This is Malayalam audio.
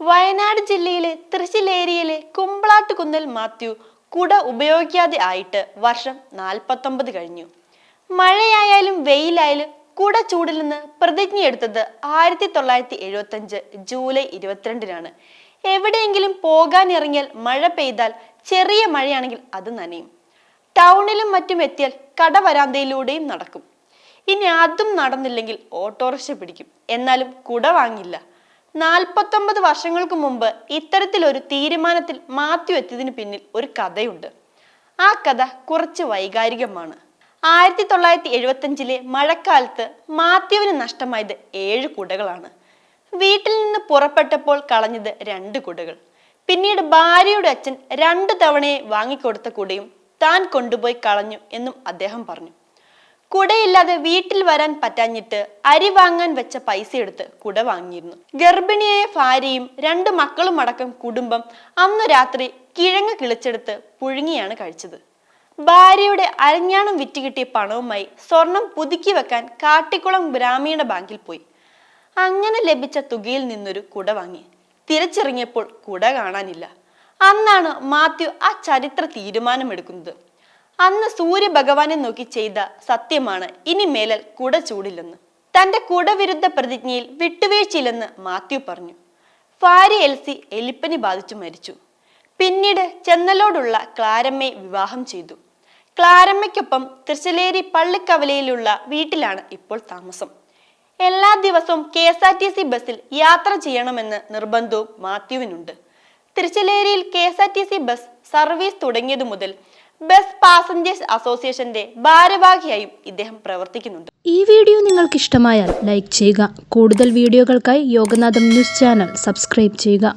വയനാട് ജില്ലയിലെ തൃശ്ശിലേരിയിലെ കുമ്പളാട്ടുകുന്നൽ മാത്യു കുട ഉപയോഗിക്കാതെ ആയിട്ട് വർഷം 49 കഴിഞ്ഞു. മഴയായാലും വെയിലായാലും കുട ചൂടില്ലെന്ന് പ്രതിജ്ഞയെടുത്തത് 1975 ജൂലൈ 22-നാണ്. എവിടെയെങ്കിലും പോകാനിറങ്ങിയാൽ മഴ പെയ്താൽ ചെറിയ മഴയാണെങ്കിൽ അത് നനയും. ടൗണിലും മറ്റും എത്തിയാൽ കടവരാന്തയിലൂടെയും നടക്കും. ഇനി അതും നടന്നില്ലെങ്കിൽ ഓട്ടോറിക്ഷ പിടിക്കും. എന്നാലും കുട വാങ്ങില്ല. 49 വർഷങ്ങൾക്ക് മുമ്പ് ഇത്തരത്തിലൊരു തീരുമാനത്തിൽ മാത്യു എത്തിയതിന് പിന്നിൽ ഒരു കഥയുണ്ട്. ആ കഥ കുറച്ച് വൈകാരികമാണ്. 1975-ലെ മഴക്കാലത്ത് മാത്യുവിന് നഷ്ടമായത് 7 കുടകളാണ്. വീട്ടിൽ നിന്ന് പുറപ്പെട്ടപ്പോൾ കളഞ്ഞത് 2 കുടകൾ. പിന്നീട് ഭാര്യയുടെ അച്ഛൻ 2 തവണയെ വാങ്ങിക്കൊടുത്ത കുടയും താൻ കൊണ്ടുപോയി കളഞ്ഞു എന്നും അദ്ദേഹം പറഞ്ഞു. കുടയില്ലാതെ വീട്ടിൽ വരാൻ പറ്റാഞ്ഞിട്ട് അരി വാങ്ങാൻ വെച്ച പൈസ എടുത്ത് കുട വാങ്ങിയിരുന്നു. ഗർഭിണിയായ ഭാര്യയും 2 മക്കളും അടക്കം കുടുംബം അന്നു രാത്രി കിഴങ്ങ് കിളിച്ചെടുത്ത് പുഴുങ്ങിയാണ് കഴിച്ചത്. ഭാര്യയുടെ അരഞ്ഞാണം വിറ്റ് കിട്ടിയ പണവുമായി സ്വർണം പുതുക്കി വെക്കാൻ കാട്ടിക്കുളം ഗ്രാമീണ ബാങ്കിൽ പോയി. അങ്ങനെ ലഭിച്ച തുകയിൽ നിന്നൊരു കുട വാങ്ങി. തിരിച്ചിറങ്ങിയപ്പോൾ കുട കാണാനില്ല. അന്നാണ് മാത്യു ആ ചരിത്ര തീരുമാനമെടുക്കുന്നത്. അന്ന് സൂര്യഭഗവാനെ നോക്കി ചെയ്ത സത്യമാണ് ഇനി മേലാൽ കുട ചൂടില്ലെന്ന്. തന്റെ കുടവിരുദ്ധ പ്രതിജ്ഞയിൽ വിട്ടുവീഴ്ചയില്ലെന്ന് മാത്യു പറഞ്ഞു. ഭാര്യ എൽസി എലിപ്പനി ബാധിച്ചു മരിച്ചു. പിന്നീട് ചെന്നലോടുള്ള ക്ലാരമ്മയെ വിവാഹം ചെയ്തു. ക്ലാരമ്മയ്ക്കൊപ്പം തൃശ്ശിലേരി പള്ളിക്കവലയിലുള്ള വീട്ടിലാണ് ഇപ്പോൾ താമസം. എല്ലാ ദിവസവും KSRTC ബസ്സിൽ യാത്ര ചെയ്യണമെന്ന് നിർബന്ധവും മാത്യുവിനുണ്ട്. തൃശ്ശിലേരിയിൽ KSRTC ബസ് സർവീസ് തുടങ്ങിയതു മുതൽ ബസ് പാസഞ്ചേഴ്സ് അസോസിയേഷന്റെ ഭാരവാഹിയായും ഇദ്ദേഹം പ്രവർത്തിക്കുന്നുണ്ട്. ഈ വീഡിയോ നിങ്ങൾക്ക് ഇഷ്ടമായാൽ ലൈക്ക് ചെയ്യുക. കൂടുതൽ വീഡിയോകൾക്കായി യോഗനാഥം ന്യൂസ് ചാനൽ സബ്സ്ക്രൈബ് ചെയ്യുക.